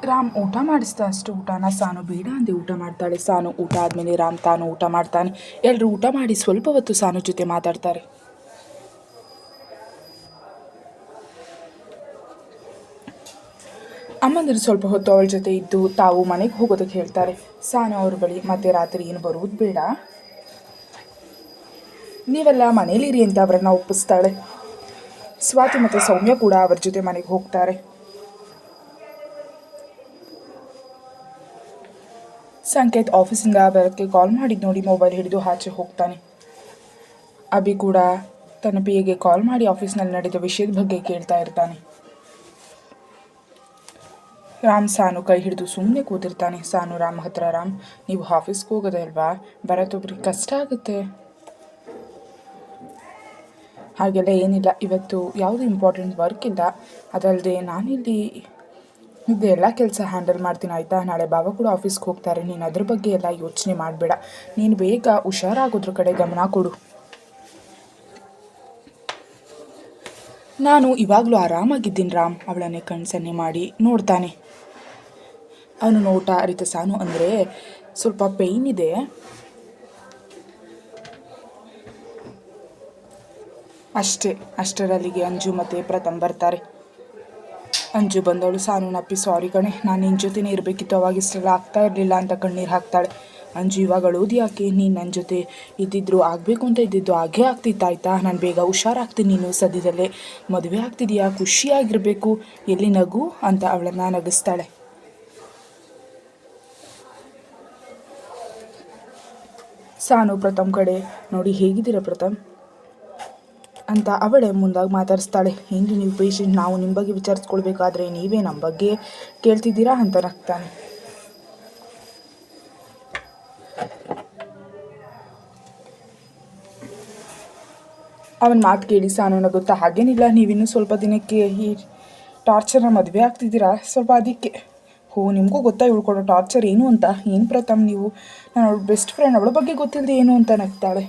ರಾಮ್ ಊಟ ಮಾಡಿಸ್ತಾ ಅಷ್ಟು ಊಟನ ಸಾನು ಬೇಡ ಅಂದೆ ಊಟ ಮಾಡ್ತಾಳೆ. ಸಾನು ಊಟ ಆದಮೇಲೆ ರಾಮ್ ತಾನು ಊಟ ಮಾಡ್ತಾನೆ. ಎಲ್ಲರೂ ಊಟ ಮಾಡಿ ಸ್ವಲ್ಪ ಹೊತ್ತು ಸಾನು ಜೊತೆ ಮಾತಾಡ್ತಾರೆ. ಅಮ್ಮಂದಿರು ಸ್ವಲ್ಪ ಹೊತ್ತು ಅವಳ ಜೊತೆ ಇದ್ದು ತಾವು ಮನೆಗೆ ಹೋಗೋದಕ್ಕೆ ಹೇಳ್ತಾರೆ. ಸಾನು ಅವ್ರ ಬಳಿ ಮತ್ತೆ ರಾತ್ರಿ ಏನು ಬರುವುದು ಬೇಡ, ನೀವೆಲ್ಲ ಮನೇಲಿರಿ ಅಂತ ಅವರನ್ನು ಒಪ್ಪಿಸ್ತಾಳೆ. ಸ್ವಾತಿ ಮತ್ತು ಸೌಮ್ಯ ಕೂಡ ಅವ್ರ ಜೊತೆ ಮನೆಗೆ ಹೋಗ್ತಾರೆ. ಸಂಕೇತ್ ಆಫೀಸಿಂದ ಬರೋಕ್ಕೆ ಕಾಲ್ ಮಾಡಿದ್ದು ನೋಡಿ ಮೊಬೈಲ್ ಹಿಡಿದು ಆಚೆ ಹೋಗ್ತಾನೆ. ಅಭಿ ಕೂಡ ತನ್ನ ಪಿಎಗೆ ಕಾಲ್ ಮಾಡಿ ಆಫೀಸ್ನಲ್ಲಿ ನಡೆದ ವಿಷಯದ ಬಗ್ಗೆ ಕೇಳ್ತಾ ಇರ್ತಾನೆ. ರಾಮ್ ಸಾನು ಕೈ ಹಿಡಿದು ಸುಮ್ಮನೆ ಕೂತಿರ್ತಾನೆ. ಸಾನು ರಾಮ್ ಹತ್ರ, ರಾಮ್ ನೀವು ಆಫೀಸ್ಗೆ ಹೋಗೋದೇ ಅಲ್ವಾ, ಬರೋತ್ತೊಬ್ರಿಗೆ ಕಷ್ಟ ಆಗುತ್ತೆ. ಹಾಗೆಲ್ಲ ಏನಿಲ್ಲ, ಇವತ್ತು ಯಾವುದು ಇಂಪಾರ್ಟೆಂಟ್ ವರ್ಕ್ ಇಲ್ಲ, ಅದಲ್ಲದೆ ನಾನಿಲ್ಲಿ ಇದೆಲ್ಲ ಕೆಲಸ ಹ್ಯಾಂಡಲ್ ಮಾಡ್ತೀನಿ ಆಯಿತಾ. ನಾಳೆ ಬಾಬಾ ಕೂಡ ಆಫೀಸ್ಗೆ ಹೋಗ್ತಾರೆ, ನೀನು ಅದ್ರ ಬಗ್ಗೆ ಎಲ್ಲ ಯೋಚನೆ ಮಾಡಬೇಡ, ನೀನು ಬೇಗ ಹುಷಾರಾಗೋದ್ರ ಕಡೆ ಗಮನ ಕೊಡು. ನಾನು ಇವಾಗಲೂ ಆರಾಮಾಗಿದ್ದೀನಿ ರಾಮ್. ಅವಳನ್ನೇ ಕಣ್ಣು ಸನ್ನೆ ಮಾಡಿ ನೋಡ್ತಾನೆ. ಅವನು ನೋಟ ಅರಿತ ಸಾನು, ಅಂದರೆ ಸ್ವಲ್ಪ ಪೇಯ್ನ್ ಇದೆ, ಅಷ್ಟರಲ್ಲಿಗೆ ಅಂಜು ಮತ್ತು ಪ್ರಥಮ್ ಬರ್ತಾರೆ. ಅಂಜು ಬಂದವಳು ಸಾನುನ ಅಪ್ಪಿ, ಸಾರಿ ಕಣೆ, ನಾನು ನಿನ್ನ ಜೊತೆನೇ ಇರಬೇಕಿತ್ತು, ಅವಾಗ ಇಷ್ಟೆಲ್ಲ ಆಗ್ತಾ ಇರಲಿಲ್ಲ ಅಂತ ಕಣ್ಣೀರು ಹಾಕ್ತಾಳೆ. ಅಂಜು, ಇವಾಗ ಅಳೋದು ಯಾಕೆ, ನೀನು ನನ್ನ ಜೊತೆ ಇದ್ದಿದ್ರು ಆಗಬೇಕು ಅಂತ ಇದ್ದಿದ್ದು ಹಾಗೇ ಆಗ್ತಿತ್ತಾಯ್ತಾ, ನಾನು ಬೇಗ ಹುಷಾರಾಗ್ತೀನಿ, ನೀನು ಸದ್ಯದಲ್ಲೇ ಮದುವೆ ಆಗ್ತಿದೆಯಾ, ಖುಷಿಯಾಗಿರಬೇಕು, ಎಲ್ಲಿ ನಗು ಅಂತ ಅವಳನ್ನು ನಗಿಸ್ತಾಳೆ. ಸಾನು ಪ್ರಥಮ್ ಕಡೆ ನೋಡಿ, ಹೇಗಿದ್ದೀರಾ ಪ್ರಥಮ್ ಅಂತ ಅವಳೇ ಮುಂದಾಗಿ ಮಾತಾಡಿಸ್ತಾಳೆ. ಏನು ನೀವು ಪೇಷಂಟ್, ನಾವು ನಿಮ್ಮ ಬಗ್ಗೆ ವಿಚಾರಿಸ್ಕೊಳ್ಬೇಕಾದ್ರೆ ನೀವೇ ನಮ್ಮ ಬಗ್ಗೆ ಕೇಳ್ತಿದ್ದೀರಾ ಅಂತ ನಗ್ತಾನೆ. ಅವನ ಮಾತು ಕೇಳಿ ಸಾನು ನಗುತ್ತಾ, ಹಾಗೇನಿಲ್ಲ, ನೀವಿನ್ನೂ ಸ್ವಲ್ಪ ದಿನಕ್ಕೆ ಈ ಟಾರ್ಚರ್ನ ಮದುವೆ ಆಗ್ತಿದ್ದೀರಾ, ಸ್ವಲ್ಪ ಅದಕ್ಕೆ. ನಿಮಗೂ ಗೊತ್ತಾ ಇಳ್ಕೊಡೋ ಟಾರ್ಚರ್ ಏನು ಅಂತ. ಏನು ಪ್ರಥಮ್ ನೀವು, ನಾನು ಅವಳ ಬೆಸ್ಟ್ ಫ್ರೆಂಡ್, ಅವಳ ಬಗ್ಗೆ ಗೊತ್ತಿಲ್ಲದೆ ಏನು ಅಂತ ನಗ್ತಾಳೆ.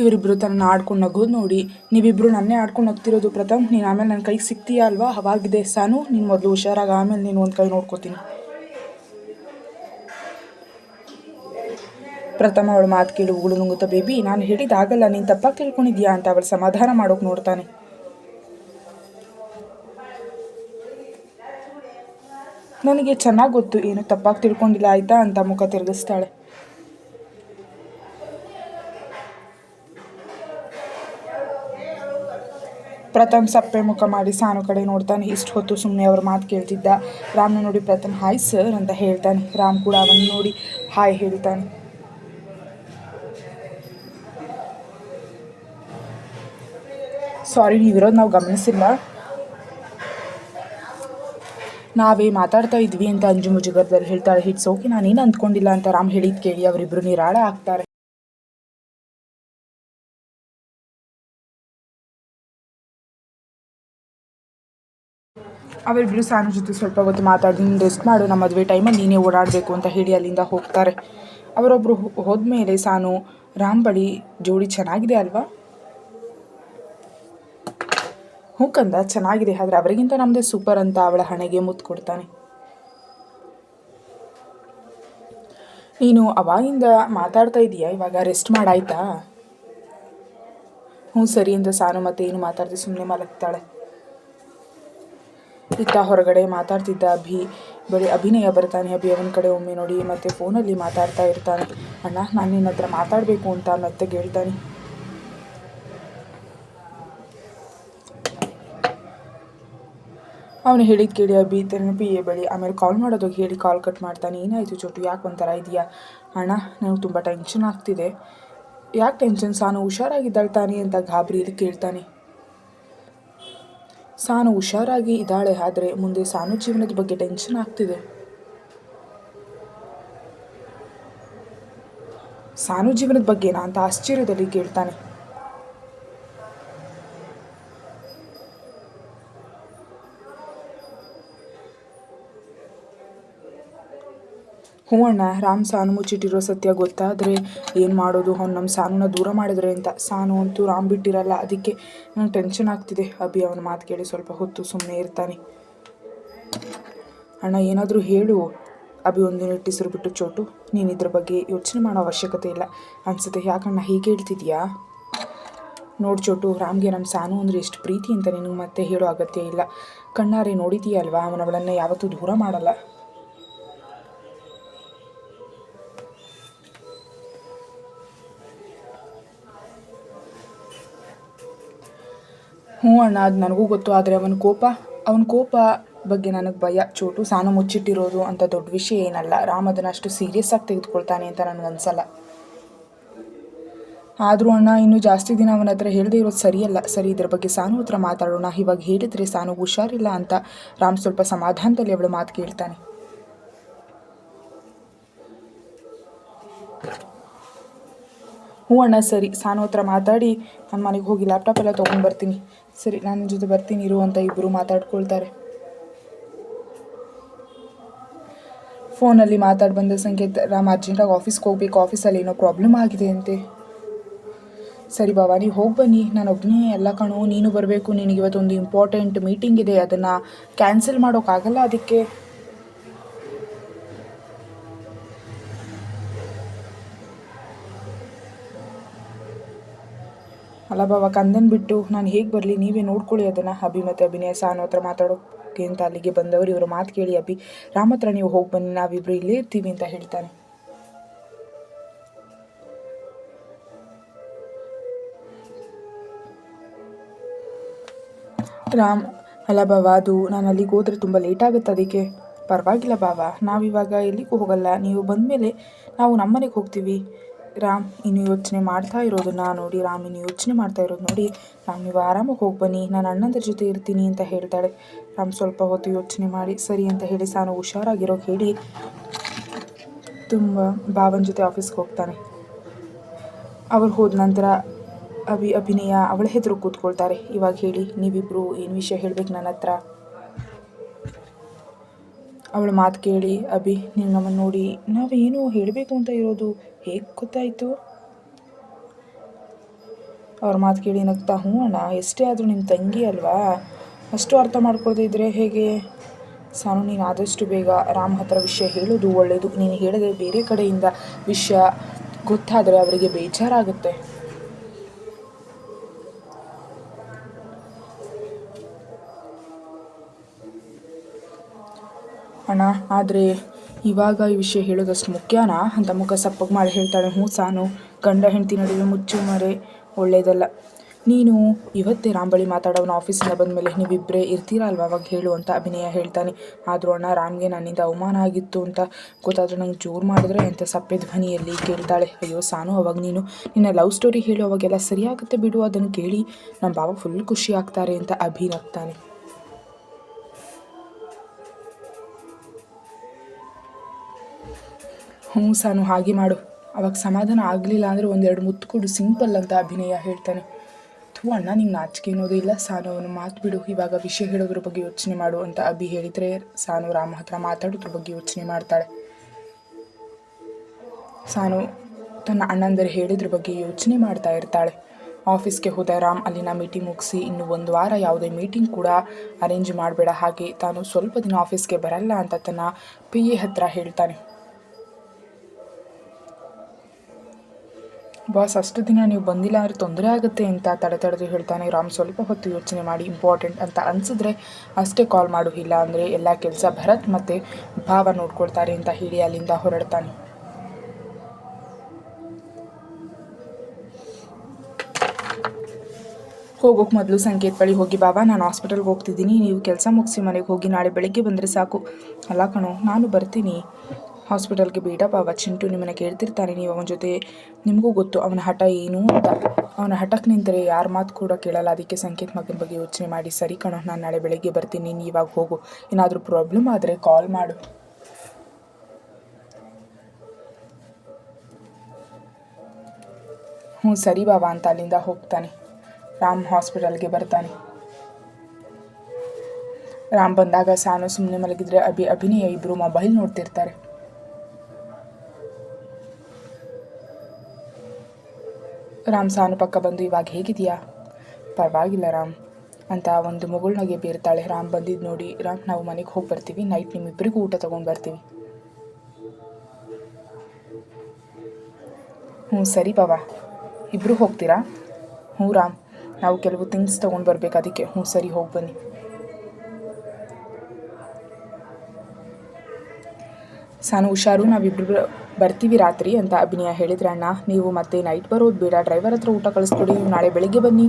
ಇವರಿಬ್ಬರು ತನ್ನ ಆಡ್ಕೊಂಡು ನಗೋದು ನೋಡಿ, ನೀವಿಬ್ಬರು ನನ್ನೇ ಆಡ್ಕೊಂಡು ನಗ್ತಿರೋದು ಪ್ರಥಮ್, ನೀನು ಆಮೇಲೆ ನನ್ನ ಕೈಗೆ ಸಿಗ್ತೀಯಾ ಅಲ್ವಾ, ಅವಾಗಿದೆ ಸಾನು, ನೀನು ಮೊದಲು ಹುಷಾರಾಗಿ, ಆಮೇಲೆ ನೀನು ಒಂದು ಕೈ ನೋಡ್ಕೋತೀನಿ. ಪ್ರಥಮ ಅವಳ ಮಾತು ಕೇಳಿ ಉಗುಳು ನುಂಗುತ್ತಾ, ಬೇಬಿ ನಾನು ಹೇಳಿದಾಗಲ್ಲ, ನೀನು ತಪ್ಪಾಗಿ ತಿಳ್ಕೊಂಡಿದ್ಯಾ ಅಂತ ಅವಳು ಸಮಾಧಾನ ಮಾಡೋಕೆ ನೋಡ್ತಾನೆ. ನನಗೆ ಚೆನ್ನಾಗಿ ಗೊತ್ತು, ಏನು ತಪ್ಪಾಗಿ ತಿಳ್ಕೊಂಡಿಲ್ಲ ಆಯಿತಾ ಅಂತ ಮುಖ ತಿರುಗಿಸ್ತಾಳೆ. ಪ್ರಥಮ್ ಸಪ್ಪೆ ಮುಖ ಮಾಡಿ ಸಾನು ಕಡೆ ನೋಡ್ತಾನೆ. ಇಷ್ಟು ಹೊತ್ತು ಸುಮ್ಮನೆ ಅವ್ರ ಮಾತು ಕೇಳ್ತಿದ್ದ. ರಾಮ್ನ ನೋಡಿ ಪ್ರಥಮ್ ಹಾಯ್ ಸರ್ ಅಂತ ಹೇಳ್ತಾನೆ. ರಾಮ್ ಕೂಡ ಅವನ್ನ ನೋಡಿ ಹಾಯ್ ಹೇಳ್ತಾನೆ. ಸಾರಿ, ನೀವಿರೋದು ನಾವು ಗಮನಿಸಿಲ್ಲ, ನಾವೇ ಮಾತಾಡ್ತಾ ಇದ್ವಿ ಅಂತ ಅಂಜು ಮುಜುಗರದಲ್ಲಿ ಹೇಳ್ತಾಳೆ. ಹಿಟ್ಸ್ ಓಕೆ, ನಾನೇನು ಅಂದ್ಕೊಂಡಿಲ್ಲ ಅಂತ ರಾಮ್ ಹೇಳಿದ್ದು ಕೇಳಿ ಅವರಿಬ್ಬರು ನಿರಾಳ ಆಗ್ತಾರೆ. ಅವರಿಬ್ಬರು ಸಾನು ಜೊತೆ ಸ್ವಲ್ಪ ಹೊತ್ತು ಮಾತಾಡಿ, ನೀನು ರೆಸ್ಟ್ ಮಾಡು, ನಮ್ಮ ಮದುವೆ ಟೈಮಲ್ಲಿ ನೀನೇ ಓಡಾಡಬೇಕು ಅಂತ ಹೇಳಿ ಅಲ್ಲಿಂದ ಹೋಗ್ತಾರೆ. ಅವರೊಬ್ಬರು ಹೋದ್ಮೇಲೆ ಸಾನು ರಾಮ್ ಬಳಿ, ಜೋಡಿ ಚೆನ್ನಾಗಿದೆ ಅಲ್ವಾ, ಹ್ಞೂ ಕಂದ ಚೆನ್ನಾಗಿದೆ, ಆದರೆ ಅವರಿಗಿಂತ ನಮ್ಮದೇ ಸೂಪರ್ ಅಂತ ಅವಳ ಹಣೆಗೆ ಮುತ್ತು ಕೊಡ್ತಾನೆ. ನೀನು ಅವಾಗಿಂದ ಮಾತಾಡ್ತಾ ಇದೀಯಾ, ಇವಾಗ ರೆಸ್ಟ್ ಮಾಡಾಯ್ತಾ. ಹ್ಞೂ ಸರಿ ಅಂತ ಸಾನು ಮತ್ತೆ ಏನು ಮಾತಾಡ್ತಿ ಸುಮ್ಮನೆ ಮಲಗ್ತಾಳೆ. ಇತ್ತ ಹೊರಗಡೆ ಮಾತಾಡ್ತಿದ್ದ ಬಳಿ ಅಭಿನಯ ಬರ್ತಾನೆ. ಅಭಿ ಅವನ ಕಡೆ ಒಮ್ಮೆ ನೋಡಿ ಮತ್ತೆ ಫೋನಲ್ಲಿ ಮಾತಾಡ್ತಾ ಇರ್ತಾನೆ. ಅಣ್ಣ, ನಾನು ನಿನ್ನ ಹತ್ರ ಮಾತಾಡಬೇಕು ಅಂತ ಮೆತ್ತಗೆ ಹೇಳ್ತಾನೆ. ಅವನು ಹೇಳಿದ ಕೇಳಿ ಅಭಿ ತನ್ನ ಪಿ ಎ ಬಳಿ ಆಮೇಲೆ ಕಾಲ್ ಮಾಡೋದಕ್ಕೆ ಹೇಳಿ ಕಾಲ್ ಕಟ್ ಮಾಡ್ತಾನೆ. ಏನಾಯಿತು ಚೋಟು, ಯಾಕೆ ಒಂಥರ ಇದೆಯಾ. ಅಣ್ಣ, ನನಗೆ ತುಂಬ ಟೆನ್ಷನ್ ಆಗ್ತಿದೆ. ಯಾಕೆ ಟೆನ್ಷನ್, ಸಾನು ಹುಷಾರಾಗಿದ್ದಾಳೆ ತಾನೆ ಅಂತ ಗಾಬರಿಯಲ್ಲಿ ಕೇಳ್ತಾನೆ. ಸಾನು ಹುಷಾರಾಗಿ ಇದ್ದಾಳೆ, ಆದರೆ ಮುಂದೆ ಸಾನು ಜೀವನದ ಬಗ್ಗೆ ಟೆನ್ಷನ್ ಆಗ್ತಿದೆ. ಸಾನು ಜೀವನದ ಬಗ್ಗೆನಾ ಅಂತ ಆಶ್ಚರ್ಯದಲ್ಲಿ ಕೇಳ್ತಾನೆ. ಹ್ಞೂ ಅಣ್ಣ, ರಾಮ್ ಸಾನು ಮುಚ್ಚಿಟ್ಟಿರೋ ಸತ್ಯ ಗೊತ್ತಾದರೆ ಏನು ಮಾಡೋದು, ಅವ್ನು ನಮ್ಮ ಸಾನುನ ದೂರ ಮಾಡಿದ್ರೆ ಅಂತ. ಸಾನು ಅಂತೂ ರಾಮ್ ಬಿಟ್ಟಿರಲ್ಲ, ಅದಕ್ಕೆ ನಂಗೆ ಟೆನ್ಷನ್ ಆಗ್ತಿದೆ. ಅಭಿ ಅವನ ಮಾತು ಕೇಳಿ ಸ್ವಲ್ಪ ಹೊತ್ತು ಸುಮ್ಮನೆ ಇರ್ತಾನೆ. ಅಣ್ಣ ಏನಾದರೂ ಹೇಳು. ಅಭಿ ಒಂದು ನಿಟ್ಟಿಸಿರು ಬಿಟ್ಟು, ಚೋಟು ನೀನು ಇದ್ರ ಬಗ್ಗೆ ಯೋಚನೆ ಮಾಡೋ ಅವಶ್ಯಕತೆ ಇಲ್ಲ ಅನ್ಸುತ್ತೆ. ಯಾಕಣ್ಣ ಹೀಗೆ ಹೇಳ್ತಿದ್ಯಾ? ನೋಡು ಚೋಟು, ರಾಮ್ಗೆ ನಮ್ಮ ಸಾನು ಅಂದರೆ ಎಷ್ಟು ಪ್ರೀತಿ ಅಂತ ನಿನಗೆ ಮತ್ತೆ ಹೇಳೋ ಅಗತ್ಯ ಇಲ್ಲ. ಕಣ್ಣಾರೆ ನೋಡಿದೀಯಲ್ವಾ, ಅವನವಳನ್ನು ಯಾವತ್ತೂ ದೂರ ಮಾಡಲ್ಲ. ಹ್ಞೂ ಅಣ್ಣ, ಅದು ನನಗೂ ಗೊತ್ತು. ಆದರೆ ಅವನ ಕೋಪ ಬಗ್ಗೆ ನನಗೆ ಭಯ ಚೋಟು. ಸಾನು ಮುಚ್ಚಿಟ್ಟಿರೋದು ಅಂತ ದೊಡ್ಡ ವಿಷಯ ಏನಲ್ಲ. ರಾಮ್ ಅದನ್ನು ಅಷ್ಟು ಸೀರಿಯಸ್ ಆಗಿ ತೆಗೆದುಕೊಳ್ತಾನೆ ಅಂತ ನನಗನ್ಸಲ್ಲ. ಆದರೂ ಅಣ್ಣ, ಇನ್ನೂ ಜಾಸ್ತಿ ದಿನ ಅವನ ಹತ್ರ ಹೇಳದೇ ಇರೋದು ಸರಿಯಲ್ಲ. ಸರಿ, ಇದ್ರ ಬಗ್ಗೆ ಸಾನು ಹತ್ರ ಮಾತಾಡೋಣ. ಇವಾಗ ಹೇಳಿದರೆ ಸಾನು ಹುಷಾರಿಲ್ಲ ಅಂತ ರಾಮ್ ಸ್ವಲ್ಪ ಸಮಾಧಾನದಲ್ಲಿ ಅವಳು ಮಾತು ಕೇಳ್ತಾನೆ. ಹ್ಞೂ ಅಣ್ಣ, ಸರಿ, ಸಾನು ಹತ್ರ ಮಾತಾಡಿ ನಾನು ಮನೆಗೆ ಹೋಗಿ ಲ್ಯಾಪ್ಟಾಪ್ ಎಲ್ಲ ತೊಗೊಂಡು ಬರ್ತೀನಿ. ಸರಿ, ನಾನು ನಿನ್ನ ಜೊತೆ ಬರ್ತೀನಿ ಇರು ಅಂತ ಇಬ್ಬರು ಮಾತಾಡ್ಕೊಳ್ತಾರೆ. ಫೋನಲ್ಲಿ ಮಾತಾಡಿ ಬಂದ ಸಂಕೇತ್, ರಾಮ್ ಅರ್ಜೆಂಟಾಗಿ ಆಫೀಸ್ಗೆ ಹೋಗ್ಬೇಕು, ಆಫೀಸಲ್ಲಿ ಏನೋ ಪ್ರಾಬ್ಲಮ್ ಆಗಿದೆ ಅಂತೆ. ಸರಿ ಬಾಬಾ, ನೀವು ಹೋಗಿ ಬನ್ನಿ, ನಾನು ಒಬ್ಬನೇ ಎಲ್ಲ ಕಣೋ, ನೀನು ಬರಬೇಕು. ನಿನಗೆ ಇವತ್ತೊಂದು ಇಂಪಾರ್ಟೆಂಟ್ ಮೀಟಿಂಗ್ ಇದೆ, ಅದನ್ನು ಕ್ಯಾನ್ಸಲ್ ಮಾಡೋಕ್ಕಾಗಲ್ಲ. ಅದಕ್ಕೆ ಅಲ್ಲ ಬಾಬಾ, ಕಂದನ್ ಬಿಟ್ಟು ನಾನು ಹೇಗೆ ಬರಲಿ, ನೀವೇ ನೋಡ್ಕೊಳ್ಳಿ ಅದನ್ನು. ಅಭಿ ಮತ್ತು ಅಭಿನಯ ಸಾನು ಹತ್ರ ಮಾತಾಡೋಕ್ಕೆ ಅಂತ ಅಲ್ಲಿಗೆ ಬಂದವರು. ಇವರು ಮಾತು ಕೇಳಿ ಅಭಿ, ರಾಮ್ ಹತ್ರ ನೀವು ಹೋಗಿ ಬನ್ನಿ, ನಾವಿಬ್ಬರು ಇಲ್ಲೇ ಇರ್ತೀವಿ ಅಂತ ಹೇಳ್ತಾನೆ. ರಾಮ್, ಅಲ್ಲ ಬಾವ, ಅದು ನಾನು ಅಲ್ಲಿಗೆ ಹೋದರೆ ತುಂಬ ಲೇಟ್ ಆಗುತ್ತೆ, ಅದಕ್ಕೆ. ಪರವಾಗಿಲ್ಲ ಬಾವ, ನಾವಿವಾಗ ಎಲ್ಲಿಗೂ ಹೋಗಲ್ಲ, ನೀವು ಬಂದಮೇಲೆ ನಾವು ನಮ್ಮನೆಗೆ ಹೋಗ್ತೀವಿ. ರಾಮ್ ಇನ್ನು ಯೋಚನೆ ಮಾಡ್ತಾ ಇರೋದನ್ನ ನೋಡಿ ರಾಮ್, ನೀವು ಆರಾಮಾಗಿ ಹೋಗಿ ಬನ್ನಿ, ನಾನು ಅಣ್ಣಂದ್ರ ಜೊತೆ ಇರ್ತೀನಿ ಅಂತ ಹೇಳ್ತಾಳೆ. ರಾಮ್ ಸ್ವಲ್ಪ ಹೊತ್ತು ಯೋಚನೆ ಮಾಡಿ ಸರಿ ಅಂತ ಹೇಳಿ ಸಾನು ಹುಷಾರಾಗಿರೋ ಹೇಳಿ ತುಂಬ ಭಾವನ ಜೊತೆ ಆಫೀಸ್ಗೆ ಹೋಗ್ತಾನೆ. ಅವ್ರು ಹೋದ ನಂತರ ಅಭಿನಯ ಅವಳ ಹೆದರು ಕೂತ್ಕೊಳ್ತಾರೆ. ಇವಾಗ ಹೇಳಿ, ನೀವಿಬ್ಬರು ಏನು ವಿಷಯ ಹೇಳ್ಬೇಕು ನನ್ನ ಹತ್ರ? ಅವಳ ಮಾತು ಕೇಳಿ ಅಭಿ, ನೀವು ನಮ್ಮನ್ನು ನೋಡಿ ನಾವೇನು ಹೇಳಬೇಕು ಅಂತ ಇರೋದು ಹೇಗೆ ಗೊತ್ತಾಯಿತು? ಅವ್ರ ಮಾತು ಕೇಳಿ ನಗ್ತಾ, ಹ್ಞೂ ಅಣ್ಣ, ಎಷ್ಟೇ ಆದರೂ ನಿಮ್ಮ ತಂಗಿ ಅಲ್ವಾ, ಅಷ್ಟು ಅರ್ಥ ಮಾಡ್ಕೊಳ್ದೇ ಇದ್ದರೆ ಹೇಗೆ? ಸಾನು, ನೀನು ಆದಷ್ಟು ಬೇಗ ರಾಮ್ ಹತ್ರ ವಿಷಯ ಹೇಳೋದು ಒಳ್ಳೆಯದು. ನೀನು ಹೇಳಿದ್ರೆ ಬೇರೆ ಕಡೆಯಿಂದ ವಿಷಯ ಗೊತ್ತಾದರೆ ಅವರಿಗೆ ಬೇಜಾರಾಗುತ್ತೆ. ಅಣ್ಣ, ಆದರೆ ಇವಾಗ ಈ ವಿಷಯ ಹೇಳೋದಷ್ಟು ಮುಖ್ಯನಾ ಅಂತ ಮುಖ ಸಪ್ಪಗೆ ಮಾಡಿ ಹೇಳ್ತಾಳೆ. ಹ್ಞೂ ಸಾನು, ಗಂಡ ಹೆಂಡತಿ ನಡುವೆ ಮುಚ್ಚು ಮರೆ ಒಳ್ಳೆಯದಲ್ಲ. ನೀನು ಇವತ್ತೇ ರಾಂಬಳಿ ಮಾತಾಡೋನ ಆಫೀಸಿಂದ ಬಂದಮೇಲೆ ನೀವಿಬ್ಬರೇ ಇರ್ತೀರಾ ಅಲ್ವಾ, ಅವಾಗ ಹೇಳು ಅಂತ ಅಭಿನಯ ಹೇಳ್ತಾನೆ. ಆದರೂ ಅಣ್ಣ, ರಾಮ್ಗೆ ನನ್ನಿಂದ ಅವಮಾನ ಆಗಿತ್ತು ಅಂತ ಗೊತ್ತಾದರೆ ನಂಗೆ ಜೋರು ಮಾಡಿದ್ರೆ ಅಂತ ಸಪ್ಪೆ ಧ್ವನಿಯಲ್ಲಿ ಕೇಳ್ತಾಳೆ. ಅಯ್ಯೋ ಸಾನು, ಅವಾಗ ನೀನು ನಿನ್ನ ಲವ್ ಸ್ಟೋರಿ ಹೇಳು, ಅವಾಗೆಲ್ಲ ಸರಿಯಾಗುತ್ತೆ ಬಿಡು, ಅದನ್ನು ಕೇಳಿ ನಮ್ಮ ಬಾಬಾ ಫುಲ್ ಖುಷಿ ಆಗ್ತಾರೆ ಅಂತ ಅಭಿ ನಗ್ತಾನೆ. ಹ್ಞೂ ಸಾನು, ಹಾಗೆ ಮಾಡು. ಅವಾಗ ಸಮಾಧಾನ ಆಗಲಿಲ್ಲ ಅಂದರೆ ಒಂದೆರಡು ಮುತ್ತು ಕೊಡು, ಸಿಂಪಲ್ ಅಂತ ಅಭಿನಯ ಹೇಳ್ತಾನೆ. ಥೂ ಅಣ್ಣ, ನಿಂಗೆ ನಾಚಿಕೆ ಅನ್ನೋದು ಇಲ್ಲ. ಸಾನು, ಅವನು ಮಾತು ಬಿಡು, ಇವಾಗ ವಿಷಯ ಹೇಳೋದ್ರ ಬಗ್ಗೆ ಯೋಚನೆ ಮಾಡು ಅಂತ ಅಭಿ ಹೇಳಿದರೆ ಸಾನು ರಾಮ ಹತ್ರ ಮಾತಾಡೋದ್ರ ಬಗ್ಗೆ ಯೋಚನೆ ಮಾಡ್ತಾಳೆ. ಸಾನು ತನ್ನ ಅಣ್ಣಂದರೆ ಹೇಳಿದ್ರ ಬಗ್ಗೆ ಯೋಚನೆ ಮಾಡ್ತಾ ಇರ್ತಾಳೆ. ಆಫೀಸ್ಗೆ ಹೋದ ರಾಮ್ ಅಲ್ಲಿನ ಮೀಟಿಂಗ್ ಮುಗಿಸಿ ಇನ್ನು 1 ವಾರ ಯಾವುದೇ ಮೀಟಿಂಗ್ ಕೂಡ ಅರೇಂಜ್ ಮಾಡಬೇಡ, ಹಾಗೆ ತಾನು ಸ್ವಲ್ಪ ದಿನ ಆಫೀಸ್ಗೆ ಬರಲ್ಲ ಅಂತ ತನ್ನ PA ಹತ್ರ ಹೇಳ್ತಾನೆ. ಬಾಸ್, ಅಷ್ಟು ದಿನ ನೀವು ಬಂದಿಲ್ಲ ಅಂದರೆ ತೊಂದರೆ ಆಗುತ್ತೆ ಅಂತ ತಡೆದು ಹೇಳ್ತಾನೆ. ರಾಮ್ ಸ್ವಲ್ಪ ಹೊತ್ತು ಯೋಚನೆ ಮಾಡಿ ಇಂಪಾರ್ಟೆಂಟ್ ಅಂತ ಅನಿಸಿದ್ರೆ ಅಷ್ಟೇ ಕಾಲ್ ಮಾಡು, ಇಲ್ಲ ಅಂದರೆ ಎಲ್ಲ ಕೆಲಸ ಭರತ್ ಮತ್ತು ಭಾವ ನೋಡ್ಕೊಳ್ತಾರೆ ಅಂತ ಹೇಳಿ ಅಲ್ಲಿಂದ ಹೊರಡ್ತಾನೆ. ಹೋಗೋಕೆ ಮೊದಲು ಸಂಕೇತ್ ಬಳಿ ಹೋಗಿ, ಬಾಬಾ ನಾನು ಹಾಸ್ಪಿಟಲ್ಗೆ ಹೋಗ್ತಿದ್ದೀನಿ, ನೀವು ಕೆಲಸ ಮುಗಿಸಿ ಮನೆಗೆ ಹೋಗಿ ನಾಳೆ ಬೆಳಗ್ಗೆ ಬಂದರೆ ಸಾಕು. ಅಲ್ಲ ಕಣೋ, ನಾನು ಬರ್ತೀನಿ ಹಾಸ್ಪಿಟಲ್ಗೆ. ಬೇಡ ಬಾಬಾ, ಚಿಂಟು ನಿಮ್ಮನ್ನು ಕೇಳ್ತಿರ್ತಾನೆ, ನೀವು ಅವನ ಜೊತೆ, ನಿಮಗೂ ಗೊತ್ತು ಅವನ ಹಠ ಏನು ಅಂತ. ಅವನ ಹಠಕ್ಕೆ ನಿಂತರೆ ಯಾರ ಮಾತು ಕೂಡ ಕೇಳಲ್ಲ. ಅದಕ್ಕೆ ಸಂಕೇತ್ ಮಗನ ಬಗ್ಗೆ ಯೋಚನೆ ಮಾಡಿ, ಸರಿ ಕಣೋ, ನಾನು ನಾಳೆ ಬೆಳಗ್ಗೆ ಬರ್ತೀನಿ, ನೀನು ಇವಾಗ ಹೋಗು, ಏನಾದರೂ ಪ್ರಾಬ್ಲಮ್ ಆದರೆ ಕಾಲ್ ಮಾಡು. ಹ್ಞೂ ಸರಿ ಬಾಬಾ ಅಂತ ಅಲ್ಲಿಂದ ಹೋಗ್ತಾನೆ. ರಾಮ್ ಹಾಸ್ಪಿಟಲ್ಗೆ ಬರ್ತಾನೆ. ರಾಮ್ ಬಂದಾಗ ಸಾನು ಸುಮ್ಮನೆ ಮಲಗಿದ್ರೆ ಅಭಿನಯ ಇಬ್ಬರು ಮೊಬೈಲ್ ನೋಡ್ತಿರ್ತಾರೆ. ರಾಮ್ ಸಾನು ಪಕ್ಕ ಬಂದು ಇವಾಗ ಹೇಗಿದೆಯಾ? ಪರವಾಗಿಲ್ಲ ರಾಮ್ ಅಂತ ಒಂದು ಮುಗುಳ್ನಗೆ ಬೀರ್ತಾಳೆ. ರಾಮ್ ಬಂದಿದ್ದು ನೋಡಿ, ರಾಮ್ ನಾವು ಮನೆಗೆ ಹೋಗಿ ಬರ್ತೀವಿ, ನೈಟ್ ನಿಮ್ಮಿಬ್ಬರಿಗೂ ಊಟ ತೊಗೊಂಡು ಬರ್ತೀವಿ. ಹ್ಞೂ ಸರಿ ಬಾವಾ, ಇಬ್ಬರು ಹೋಗ್ತೀರಾ? ಹ್ಞೂ ರಾಮ್, ನಾವು ಕೆಲವು ಥಿಂಗ್ಸ್ ತೊಗೊಂಡು ಬರಬೇಕು, ಅದಕ್ಕೆ. ಹ್ಞೂ ಸರಿ, ಹೋಗಿ ಬನ್ನಿ. ಸಾನು ಹುಷಾರು, ನಾವಿಬ್ಬರು ಬರ್ತೀವಿ ರಾತ್ರಿ ಅಂತ ಅಭಿನಯ ಹೇಳಿದ್ರೆ. ಅಣ್ಣ ನೀವು ಮತ್ತೆ ನೈಟ್ ಬರೋದು ಬೇಡ, ಡ್ರೈವರ್ ಹತ್ರ ಊಟ ಕಳಿಸ್ಕೊಡಿ, ನೀವು ನಾಳೆ ಬೆಳಿಗ್ಗೆ ಬನ್ನಿ.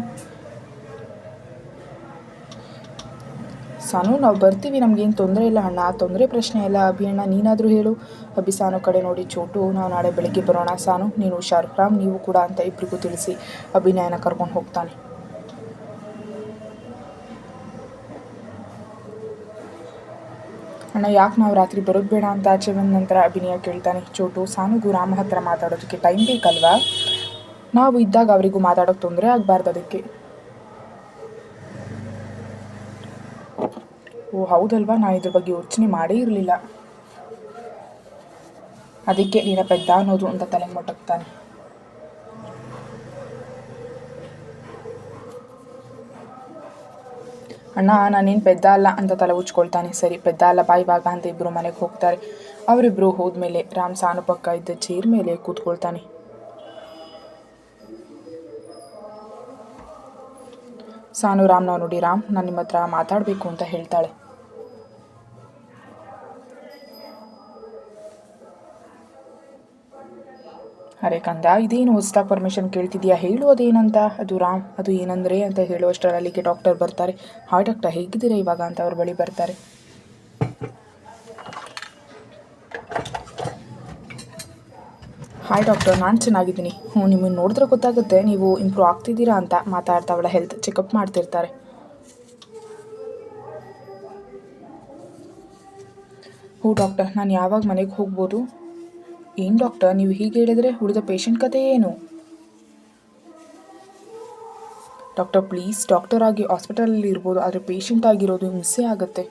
ಸಾನು ನಾವು ಬರ್ತೀವಿ, ನಮಗೇನು ತೊಂದರೆ ಇಲ್ಲ ಅಣ್ಣ, ತೊಂದರೆ ಪ್ರಶ್ನೆ ಇಲ್ಲ. ಅಭಿ ಅಣ್ಣ ನೀನಾದರೂ ಹೇಳು. ಅಭಿ ಸಾನು ಕಡೆ ನೋಡಿ, ಚೋಟು ನಾವು ನಾಳೆ ಬೆಳಿಗ್ಗೆ ಬರೋಣ, ಸಾನು ನೀನು ಹುಷಾರು, ರಾಮ್ ನೀವು ಕೂಡ ಅಂತ ಇಬ್ಬರಿಗೂ ತಿಳಿಸಿ ಅಭಿನಯನ ಕರ್ಕೊಂಡು ಹೋಗ್ತಾನೆ. ಅಣ್ಣ ಯಾಕೆ ನಾವು ರಾತ್ರಿ ಬರೋದು ಬೇಡ ಅಂತ ಆಚೆ ಬಂದ ನಂತರ ಅಭಿನಯ ಕೇಳ್ತಾನೆ. ಚೋಟು ಸಾನುಗೂ ರಾಮ ಹತ್ರ ಮಾತಾಡೋದಕ್ಕೆ ಟೈಮ್ ಬೇಕಲ್ವಾ? ನಾವು ಇದ್ದಾಗ ಅವರಿಗೂ ಮಾತಾಡೋಕ್ಕೆ ತೊಂದರೆ ಆಗಬಾರ್ದು, ಅದಕ್ಕೆ. ಓ ಹೌದಲ್ವಾ, ನಾನು ಇದ್ರ ಬಗ್ಗೆ ಯೋಚನೆ ಮಾಡೇ ಇರಲಿಲ್ಲ, ಅದಕ್ಕೆ ನೀನ ಪೆದ್ದ ಅನ್ನೋದು ಅಂತ ತಲೆ ಮೊಟಕ್ತಾನೆ. ಅಣ್ಣ ನಾನೇನು ಪೆದ್ದ ಅಲ್ಲ ಅಂತ ತಲೆ ಉಚ್ಕೊಳ್ತಾನೆ. ಸರಿ ಪೆದ್ದ ಅಲ್ಲ ಬಾ ಇವಾಗ ಅಂತ ಇಬ್ಬರು ಮನೆಗೆ ಹೋಗ್ತಾರೆ. ಅವರಿಬ್ಬರು ಹೋದ್ಮೇಲೆ ರಾಮ್ ಸಾನು ಪಕ್ಕ ಇದ್ದ ಚೇರ್ ಮೇಲೆ ಕೂತ್ಕೊಳ್ತಾನೆ. ಸಾನು ರಾಮ್ನ ನೋಡಿ, ರಾಮ್ ನಾನು ನಿಮ್ಮ ಹತ್ರ ಮಾತಾಡಬೇಕು ಅಂತ ಹೇಳ್ತಾಳೆ. ಅರೆ ಕಂದ, ಇದೇನು ಹೊಸದಾಗಿ ಪರ್ಮಿಷನ್ ಕೇಳ್ತಿದ್ಯಾ, ಹೇಳು ಅದೇನಂತ. ಅದು ರಾಮ್, ಅದು ಏನಂದರೆ ಅಂತ ಹೇಳುವಷ್ಟರಲ್ಲಿಗೆ ಡಾಕ್ಟರ್ ಬರ್ತಾರೆ. ಹಾಯ್ ಡಾಕ್ಟರ್, ಹೇಗಿದ್ದೀರಾ ಇವಾಗ ಅಂತ ಅವ್ರ ಬಳಿ ಬರ್ತಾರೆ. ಹಾಯ್ ಡಾಕ್ಟರ್, ನಾನು ಚೆನ್ನಾಗಿದ್ದೀನಿ. ಹ್ಞೂ ನಿಮ್ಮನ್ನು ನೋಡಿದ್ರೆ ಗೊತ್ತಾಗುತ್ತೆ ನೀವು ಇಂಪ್ರೂವ್ ಆಗ್ತಿದ್ದೀರಾ ಅಂತ ಮಾತಾಡ್ತಾ ಅವಳ ಹೆಲ್ತ್ ಚೆಕಪ್ ಮಾಡ್ತಿರ್ತಾರೆ. ಹ್ಞೂ ಡಾಕ್ಟರ್, ನಾನು ಯಾವಾಗ ಮನೆಗೆ ಹೋಗ್ಬೋದು? ಏನು ಡಾಕ್ಟರ್ ನೀವು ಹೀಗೆ ಹೇಳಿದರೆ, ಉಳಿದ ಪೇಷಂಟ್ ಕತೆ ಏನು? ಡಾಕ್ಟರ್ ಪ್ಲೀಸ್, ಡಾಕ್ಟರ್ ಆಗಿ ಹಾಸ್ಪಿಟಲಲ್ಲಿ ಇರ್ಬೋದು, ಆದರೆ ಪೇಷಂಟ್ ಆಗಿರೋದು ಹಿಂಸೆ ಆಗುತ್ತೆ.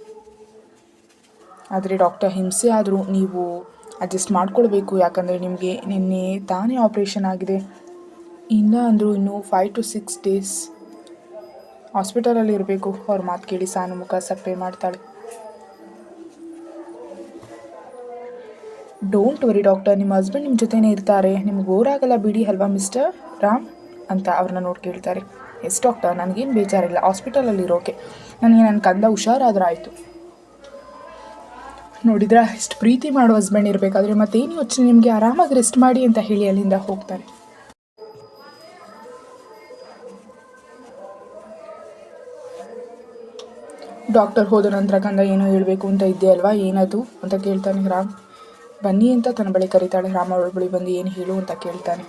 ಆದರೆ ಡಾಕ್ಟರ್ ಹಿಂಸೆ ಆದರೂ ನೀವು ಅಡ್ಜಸ್ಟ್ ಮಾಡ್ಕೊಳ್ಬೇಕು, ಯಾಕಂದರೆ ನಿಮಗೆ ನಿನ್ನೆ ತಾನೇ ಆಪ್ರೇಷನ್ ಆಗಿದೆ. ಇಲ್ಲ ಅಂದರೂ ಇನ್ನೂ 5 to 6 days ಹಾಸ್ಪಿಟಲಲ್ಲಿ ಇರಬೇಕು. ಅವ್ರ ಮಾತು ಕೇಳಿ ಸಾನು ಮುಖ ಸಪ್ಪೆ ಮಾಡ್ತಾಳೆ. ಡೋಂಟ್ ವರಿ ಡಾಕ್ಟರ್, ನಿಮ್ಮ ಹಸ್ಬೆಂಡ್ ನಿಮ್ಮ ಜೊತೆನೇ ಇರ್ತಾರೆ, ನಿಮ್ಗೆ ಬೋರ್ ಆಗಲ್ಲ ಬಿಡಿ ಅಲ್ವಾ ಮಿಸ್ಟರ್ ರಾಮ್ ಅಂತ ಅವ್ರನ್ನ ನೋಡಿ ಕೇಳ್ತಾರೆ. ಎಸ್ ಡಾಕ್ಟರ್, ನನಗೇನು ಬೇಜಾರಿಲ್ಲ ಹಾಸ್ಪಿಟಲಲ್ಲಿ ಇರೋಕೆ, ನನಗೆ ನನ್ನ ಕಂದ ಹುಷಾರಾದ್ರೆ ಆಯಿತು. ನೋಡಿದ್ರೆ ಇಷ್ಟು ಪ್ರೀತಿ ಮಾಡೋ ಹಸ್ಬೆಂಡ್ ಇರಬೇಕಾದ್ರೆ ಮತ್ತೇನು ಯೋಚನೆ ನಿಮಗೆ, ಆರಾಮಾಗಿ ರೆಸ್ಟ್ ಮಾಡಿ ಅಂತ ಹೇಳಿ ಅಲ್ಲಿಂದ ಹೋಗ್ತಾರೆ. ಡಾಕ್ಟರ್ ಹೋದ ನಂತರ ಕಂದ ಏನೋ ಹೇಳಬೇಕು ಅಂತ ಇದ್ದೆ ಅಲ್ವಾ, ಏನದು ಅಂತ ಕೇಳ್ತಾನೆ. ರಾಮ್ ಬನ್ನಿ ಅಂತ ತನ್ನ ಬಳಿ ಕರೀತಾಳೆ. ರಾಮ್ ಅವಳ ಬಳಿ ಬಂದು ಏನು ಹೇಳು ಅಂತ ಕೇಳ್ತಾನೆ.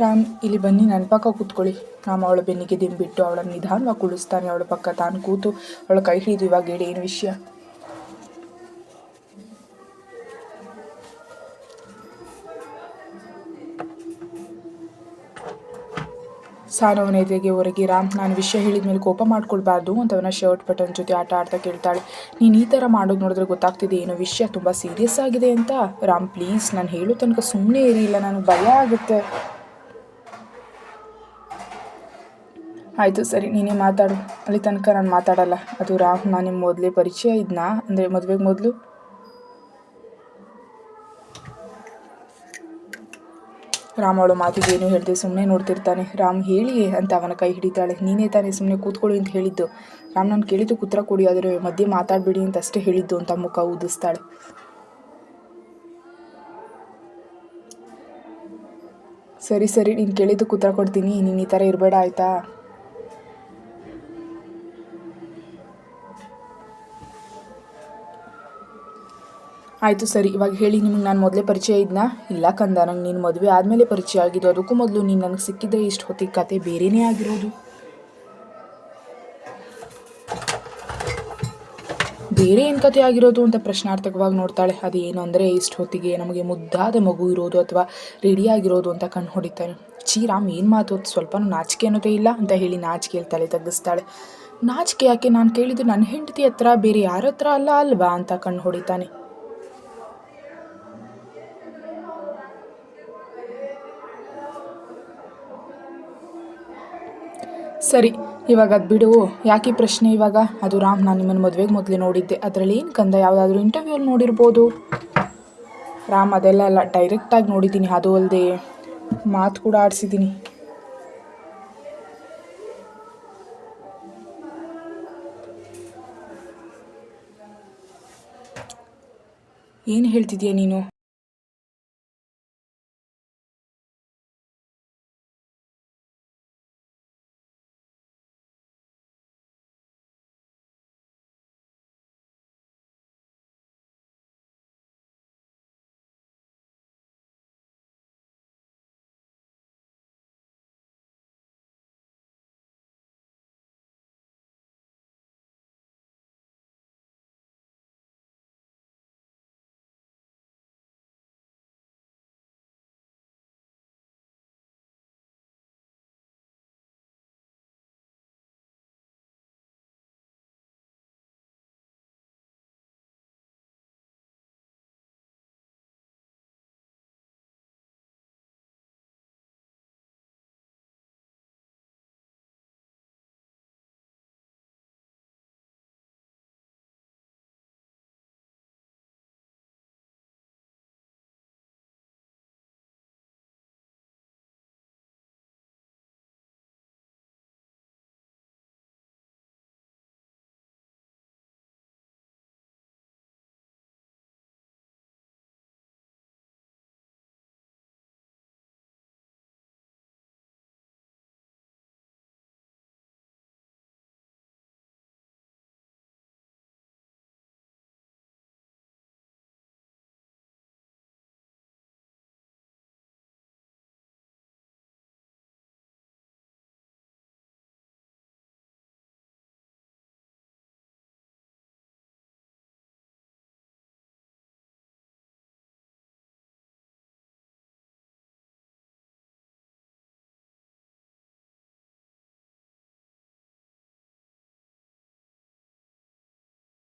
ರಾಮ್ ಇಲ್ಲಿ ಬನ್ನಿ, ನನ್ನ ಪಕ್ಕ ಕೂತ್ಕೊಳ್ಳಿ. ರಾಮ್ ಅವಳ ಬೆನ್ನಿಗೆ ದಿಂಬಿಟ್ಟು ಅವಳನ್ನು ನಿಧಾನವಾಗಿ ಕುಳಿಸ್ತಾನೆ. ಅವಳ ಪಕ್ಕ ತಾನು ಕೂತು ಅವಳ ಕೈ ಹಿಡಿದು, ಇವಾಗ ಹೇಳಿ ಏನು ವಿಷಯ? ಸಾನವನ ಎದೆಗೆ ಹೊರಗೆ ರಾಮ್, ನಾನು ವಿಷಯ ಹೇಳಿದ ಮೇಲೆ ಕೋಪ ಮಾಡ್ಕೊಳ್ಬಾರ್ದು ಅಂತ ಅವನ ಶರ್ಟ್ ಬಟನ್ ಜೊತೆ ಆಟ ಆಡ್ತಾ ಕೇಳ್ತಾಳೆ. ನೀನು ಈ ಥರ ಮಾಡೋದು ನೋಡಿದ್ರೆ ಗೊತ್ತಾಗ್ತಿದೆ ಏನೋ ವಿಷಯ ತುಂಬ ಸೀರಿಯಸ್ ಆಗಿದೆ ಅಂತ. ರಾಮ್ ಪ್ಲೀಸ್, ನಾನು ಹೇಳೋ ತನಕ ಸುಮ್ಮನೆ ಇರಿಲ್ಲ, ನನಗೆ ಭಯ ಆಗುತ್ತೆ. ಆಯಿತು ಸರಿ, ನೀನೇ ಮಾತಾಡು, ಅಲ್ಲಿ ತನಕ ನಾನು ಮಾತಾಡಲ್ಲ. ಅದು ರಾಮ್, ನಾನು ನಿಮ್ಮ ಮೊದಲೇ ಪರಿಚಯ ಇದ್ನಾ, ಅಂದರೆ ಮದುವೆಗೆ ಮೊದಲು? ರಾಮ್ ಅವಳು ಮಾತಿಗೆ ಏನು ಹೇಳಿದೆ ಸುಮ್ಮನೆ ನೋಡ್ತಿರ್ತಾನೆ. ರಾಮ್ ಹೇಳಿ ಅಂತ ಅವನ ಕೈ ಹಿಡಿತಾಳೆ. ನೀನೇ ತಾನೇ ಸುಮ್ಮನೆ ಕೂತ್ಕೊಳ್ಳಿ ಅಂತ ಹೇಳಿದ್ದು. ರಾಮ್ ನಾನು ಕೇಳಿದ್ದು ಉತ್ತರ ಕೊಡಿ, ಆದರೆ ಮಧ್ಯೆ ಮಾತಾಡಬೇಡಿ ಅಂತ ಅಷ್ಟೇ ಹೇಳಿದ್ದು ಅಂತ ಮುಖ ಊದಿಸ್ತಾಳೆ. ಸರಿ ಸರಿ, ನೀನು ಕೇಳಿದ್ದು ಉತ್ತರ ಕೊಡ್ತೀನಿ, ನೀನು ಈ ಥರ ಇರಬೇಡ ಆಯಿತಾ? ಆಯಿತು ಸರಿ, ಇವಾಗ ಹೇಳಿ, ನಿಮಗೆ ನಾನು ಮೊದಲೇ ಪರಿಚಯ ಇದ್ನಾ? ಇಲ್ಲ ಕಂದ, ನಂಗೆ ನೀನು ಮದುವೆ ಆದಮೇಲೆ ಪರಿಚಯ ಆಗಿದ್ದು, ಅದಕ್ಕೂ ಮೊದಲು ನೀನು ನನಗೆ ಸಿಕ್ಕಿದ್ರೆ ಇಷ್ಟು ಹೊತ್ತಿಗೆ ಕತೆ ಬೇರೆಯೇ ಆಗಿರೋದು. ಬೇರೆ ಏನು ಕತೆ ಆಗಿರೋದು ಅಂತ ಪ್ರಶ್ನಾರ್ಥಕವಾಗಿ ನೋಡ್ತಾಳೆ. ಅದೇನು ಅಂದರೆ ಇಷ್ಟು ಹೊತ್ತಿಗೆ ನಮಗೆ ಮುದ್ದಾದ ಮಗು ಇರೋದು ಅಥವಾ ರೆಡಿ ಆಗಿರೋದು ಅಂತ ಕಣ್ಣು ಹೊಡಿತಾನೆ. ರಾಮ್ ಏನು ಮಾತು, ಸ್ವಲ್ಪ ನಾಚಿಕೆ ಅನ್ನೋದೇ ಇಲ್ಲ ಅಂತ ಹೇಳಿ ನಾಚಿಕೆ ತಲೆ ತಗ್ಗಿಸ್ತಾಳೆ. ನಾಚಿಕೆ ಯಾಕೆ, ನಾನು ಕೇಳಿದ್ದು ನನ್ನ ಹೆಂಡತಿ ಹತ್ರ, ಬೇರೆ ಯಾರ ಹತ್ರ ಅಲ್ಲ ಅಲ್ವಾ ಅಂತ ಕಣ್ಣು ಹೊಡಿತಾನೆ. ಸರಿ, ಇವಾಗ ಅದು ಬಿಡು. ಯಾಕೆ ಈ ಪ್ರಶ್ನೆ ಇವಾಗ? ಅದು ರಾಮ್, ನಾನು ನಿಮ್ಮನ್ನು ಮದುವೆಗೆ ಮೊದಲೇ ನೋಡಿದ್ದೆ. ಅದರಲ್ಲಿ ಏನು ಕಂದ, ಯಾವುದಾದ್ರೂ ಇಂಟರ್ವ್ಯೂಲ್ಲಿ ನೋಡಿರ್ಬೋದು. ರಾಮ್, ಅದೆಲ್ಲ ಅಲ್ಲ, ಡೈರೆಕ್ಟಾಗಿ ನೋಡಿದ್ದೀನಿ. ಅದು ಅಲ್ಲದೆ ಮಾತು ಕೂಡ ಆಡಿಸಿದ್ದೀನಿ. ಏನು ಹೇಳ್ತಿದ್ಯಾ ನೀನು?